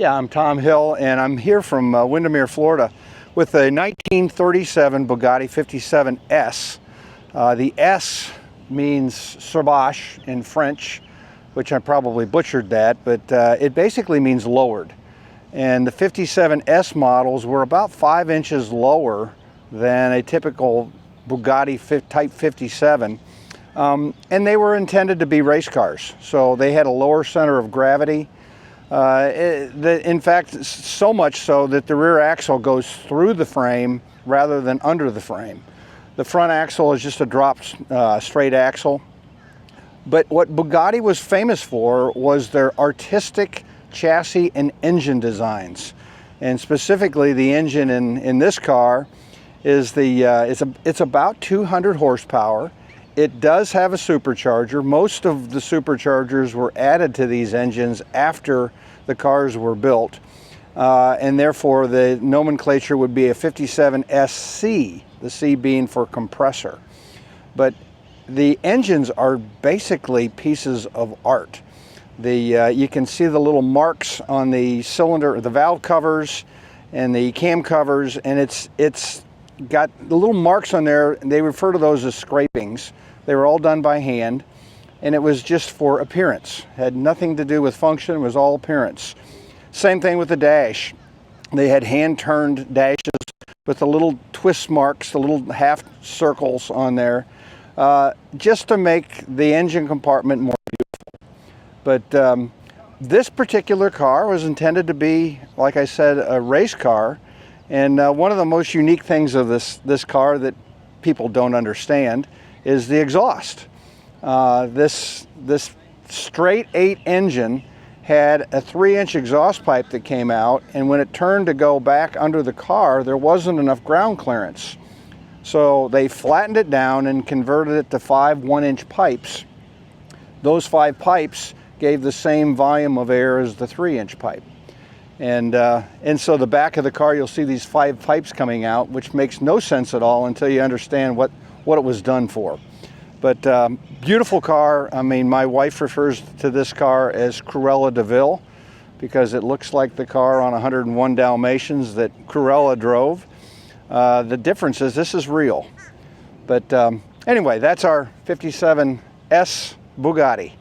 Yeah, I'm Tom Hill, and I'm here from Windermere, Florida, with a 1937 Bugatti 57S. The S means Sauvage in French, which I probably butchered that, but it basically means lowered. And the 57S models were about 5 inches lower than a typical Bugatti Type 57. And they were intended to be race cars, so they had a lower center of gravity. In fact, so much so that the rear axle goes through the frame rather than under the frame. The front axle is just a dropped straight axle. But what Bugatti was famous for was their artistic chassis and engine designs. And specifically, the engine in this car is it's about 200 horsepower. It does have a supercharger. Most of the superchargers were added to these engines after the cars were built, and therefore the nomenclature would be a 57SC, the C being for compressor. But the engines are basically pieces of art. You can see the little marks on the cylinder, the valve covers and the cam covers, and it's got the little marks on there. They refer to those as scrapings. They were all done by hand, and it was just for appearance. Had nothing to do with function, it was all appearance. Same thing with the dash. They had hand-turned dashes with the little twist marks, the little half circles on there, just to make the engine compartment more beautiful. But this particular car was intended to be, like I said, a race car. And one of the most unique things of this car that people don't understand is the exhaust. This straight 8 engine had a 3-inch exhaust pipe that came out, and when it turned to go back under the car, there wasn't enough ground clearance. So they flattened it down and converted it to 5 1-inch pipes. Those 5 pipes gave the same volume of air as the 3-inch pipe. And so the back of the car, you'll see these 5 pipes coming out, which makes no sense at all until you understand what it was done for. But beautiful car. I mean, my wife refers to this car as Cruella de Vil because it looks like the car on 101 Dalmatians that Cruella drove. The difference is this is real. But anyway, that's our 57S Bugatti.